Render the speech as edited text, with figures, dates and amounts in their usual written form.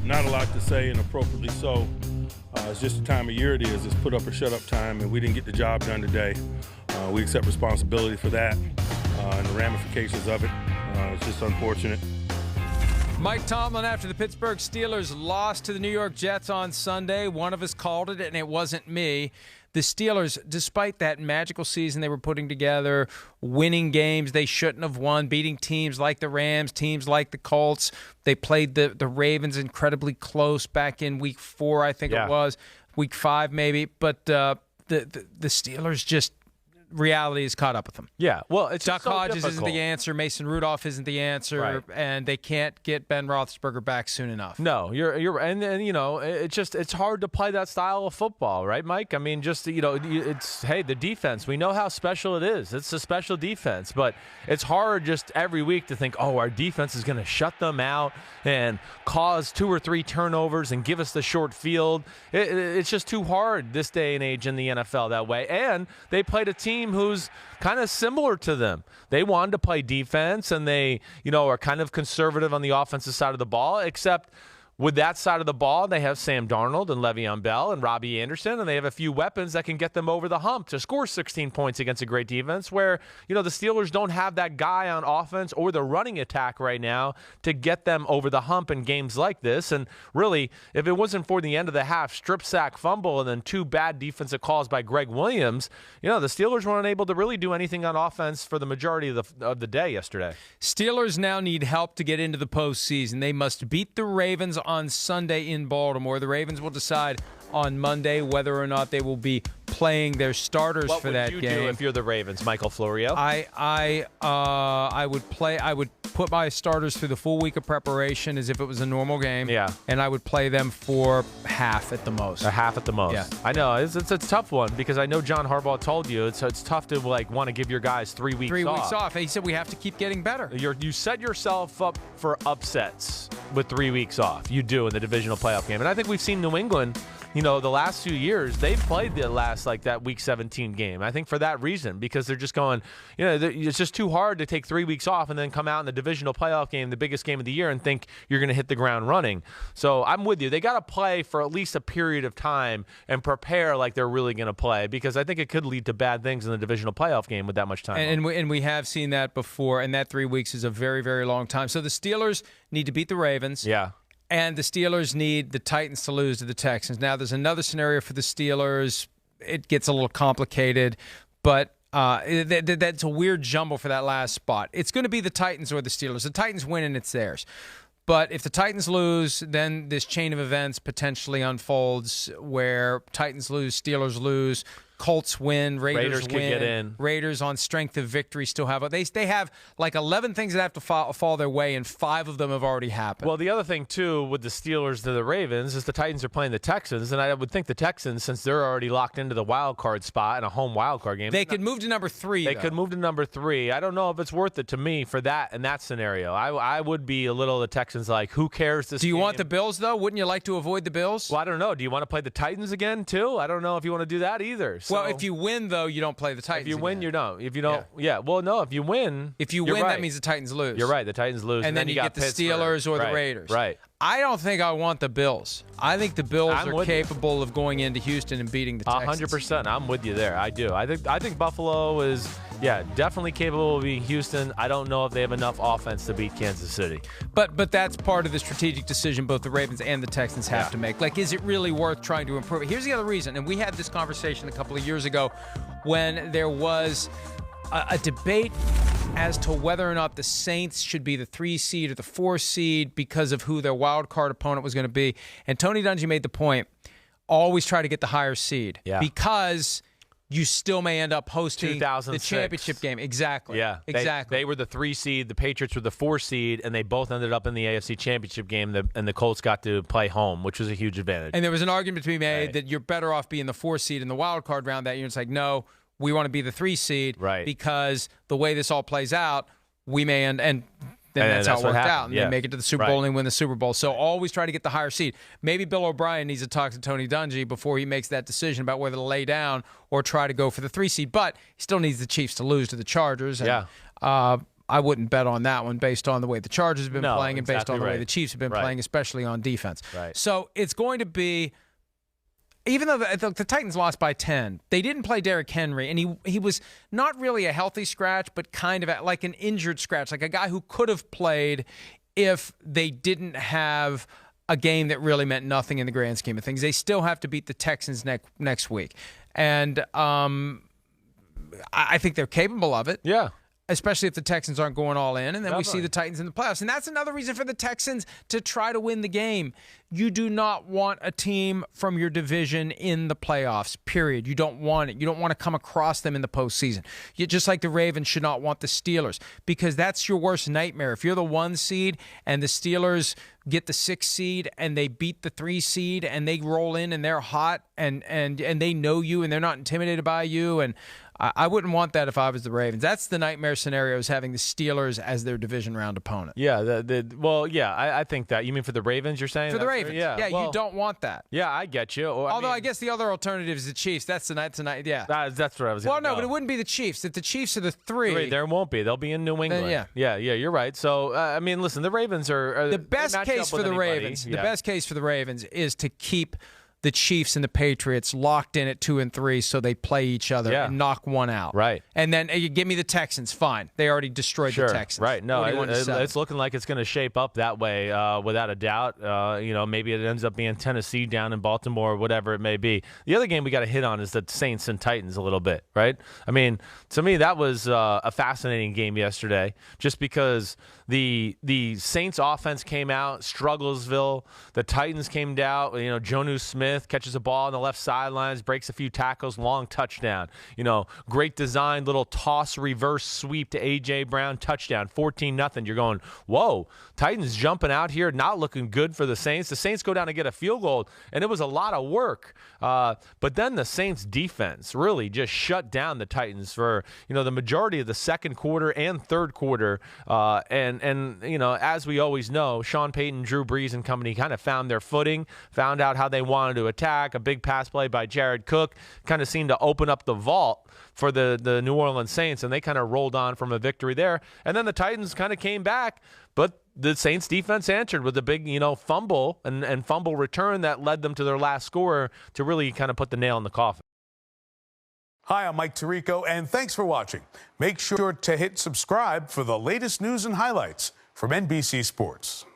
Not a lot to say, and appropriately so. It's just the time of year it is. It's put up or shut up time, and we didn't get the job done today. We accept responsibility for that and the ramifications of it. It's just unfortunate. Mike Tomlin, after the Pittsburgh Steelers lost to the New York Jets on Sunday, one of us called it, and it wasn't me. The Steelers, despite that magical season they were putting together, winning games they shouldn't have won, beating teams like the Rams, teams like the Colts. They played the Ravens incredibly close back in week 4, I think it was, week 5 maybe. But the Steelers just, reality has caught up with them. Yeah, well, it's Duck so Hodges difficult. isn't the answer. Mason Rudolph isn't the answer, Right. and they can't get Ben Roethlisberger back soon enough. No, you're and you know, it's hard to play that style of football, right, Mike? I mean, just, you know, it's, hey, the defense, we know how special it is. It's a special defense, but it's hard just every week to think, oh, our defense is going to shut them out and cause 2 or 3 turnovers and give us the short field. It's just too hard this day and age in the NFL that way. And they played a team who's kind of similar to them. They wanted to play defense, and they, you know, are kind of conservative on the offensive side of the ball, except with that side of the ball, they have Sam Darnold and Le'Veon Bell and Robbie Anderson, and they have a few weapons that can get them over the hump to score 16 points against a great defense, where, you know, the Steelers don't have that guy on offense or the running attack right now to get them over the hump in games like this. And really, if it wasn't for the end of the half strip sack fumble and then 2 bad defensive calls by Greg Williams, you know, the Steelers weren't able to really do anything on offense for the majority of the day yesterday. Steelers now need help to get into the postseason. They must beat the Ravens on Sunday in Baltimore. The Ravens will decide on Monday whether or not they will be playing their starters for that game. What would you do if you're the Ravens, Michael Florio? I would put my starters through the full week of preparation as if it was a normal game. Yeah. And I would play them for half at the most. A half at the most. Yeah. I know. It's a tough one because I know John Harbaugh told you it's tough to want to give your guys 3 weeks off. 3 weeks off. And he said we have to keep getting better. You set yourself up for upsets with 3 weeks off. You do in the divisional playoff game. And I think we've seen New England, you know, the last 2 years, they've played the last, like, that Week 17 game. I think for that reason, because they're just going, you know, it's just too hard to take 3 weeks off and then come out in the divisional playoff game, the biggest game of the year, and think you're going to hit the ground running. So I'm with you. They got to play for at least a period of time and prepare like they're really going to play, because I think it could lead to bad things in the divisional playoff game with that much time. And we have seen that before, and that 3 weeks is a very, very long time. So the Steelers need to beat the Ravens. Yeah. And the Steelers need the Titans to lose to the Texans. Now, there's another scenario for the Steelers. It gets a little complicated, but that's a weird jumble for that last spot. It's going to be the Titans or the Steelers. The Titans win, and it's theirs. But if the Titans lose, then this chain of events potentially unfolds where Titans lose, Steelers lose, Colts win, Raiders could win. get in. Raiders on strength of victory still have they have like 11 things that have to fall their way, and 5 of them have already happened. Well, the other thing, too, with the Steelers to the Ravens is the Titans are playing the Texans, and I would think the Texans, since they're already locked into the wild card spot in a home wild card game, they could move to number 3. They could move to number 3. I don't know if it's worth it to me for that in that scenario. I would be a little the Texans like, who cares this Do you game? want the Bills, though? Wouldn't you like to avoid the Bills? Well, I don't know. Do you want to play the Titans again, too? I don't know if you want to do that either. So, well, if you win, though, you don't play the Titans. If you win, again. you don't. If you don't, yeah. Well, no, if you win. If you win, that means the Titans lose. You're right. The Titans lose. And then you get the Steelers or the Raiders. Right. I don't think I want the Bills. I think the Bills are capable of going into Houston and beating the Texans. 100%. I'm with you there. I do. I think Buffalo is, definitely capable of beating Houston. I don't know if they have enough offense to beat Kansas City. But that's part of the strategic decision both the Ravens and the Texans have to make. Like, is it really worth trying to improve it? Here's the other reason, and we had this conversation a couple of years ago when there was a debate as to whether or not the Saints should be the 3 seed or the 4 seed because of who their wild card opponent was going to be. And Tony Dungy made the point, always try to get the higher seed because you still may end up hosting the championship game. Exactly. Yeah. Exactly. They were the 3 seed. The Patriots were the 4 seed, and they both ended up in the AFC championship game, and the Colts got to play home, which was a huge advantage. And there was an argument to be made that you're better off being the 4 seed in the wild card round that year. It's like, no, we want to be the 3 seed because the way this all plays out, we may end and then that's how it worked out. And they make it to the Super Bowl and win the Super Bowl. So always try to get the higher seed. Maybe Bill O'Brien needs to talk to Tony Dungy before he makes that decision about whether to lay down or try to go for the 3 seed. But he still needs the Chiefs to lose to the Chargers. And, I wouldn't bet on that one based on the way the Chargers have been playing and based on the way the Chiefs have been playing, especially on defense. Right. So it's going to be, even though the Titans lost by 10, they didn't play Derrick Henry, and he was not really a healthy scratch, but kind of like an injured scratch, like a guy who could have played if they didn't have a game that really meant nothing in the grand scheme of things. They still have to beat the Texans next week. And I think they're capable of it. Yeah. Especially if the Texans aren't going all in, and then we see the Titans in the playoffs. And that's another reason for the Texans to try to win the game. You do not want a team from your division in the playoffs, period. You don't want it. You don't want to come across them in the postseason. Just like the Ravens should not want the Steelers, because that's your worst nightmare. If you're the 1 seed and the Steelers get the 6 seed and they beat the 3 seed and they roll in and they're hot and they know you and they're not intimidated by you, and I wouldn't want that if I was the Ravens. That's the nightmare scenario, is having the Steelers as their division round opponent. Yeah, I think that. You mean for the Ravens, you're saying? For the Ravens. Yeah, well, you don't want that. Yeah, I get you. Although I guess the other alternative is the Chiefs. That's tonight. Yeah. That's what I was Well, no, but it wouldn't be the Chiefs. If the Chiefs are the 3. There won't be. They'll be in New England. Yeah, you're right. So, I mean, listen, the Ravens are the best case for the Ravens. The best case for the Ravens is to keep the Chiefs and the Patriots locked in at 2 and 3, so they play each other and knock one out. Right. And then you give me the Texans. Fine. They already destroyed the Texans. Right. No, it's looking like it's going to shape up that way, without a doubt. Maybe it ends up being Tennessee down in Baltimore, whatever it may be. The other game we got to hit on is the Saints and Titans a little bit, right? I mean, to me, that was a fascinating game yesterday, just because the Saints offense came out, Strugglesville. The Titans came down. Jonnu Smith catches a ball on the left sidelines, breaks a few tackles, long touchdown. Great design, little toss, reverse sweep to A.J. Brown, touchdown, 14-0. You're going, whoa, Titans jumping out here, not looking good for the Saints. The Saints go down and get a field goal, and it was a lot of work. But then the Saints defense really just shut down the Titans for, the majority of the second quarter and third quarter. And as we always know, Sean Payton, Drew Brees and company kind of found their footing, found out how they wanted to attack. A big pass play by Jared Cook kind of seemed to open up the vault for the New Orleans Saints, and they kind of rolled on from a victory there. And then the Titans kind of came back, but the Saints defense answered with a big, fumble and fumble return that led them to their last score to really kind of put the nail in the coffin. Hi, I'm Mike Tirico, and thanks for watching. Make sure to hit subscribe for the latest news and highlights from NBC Sports.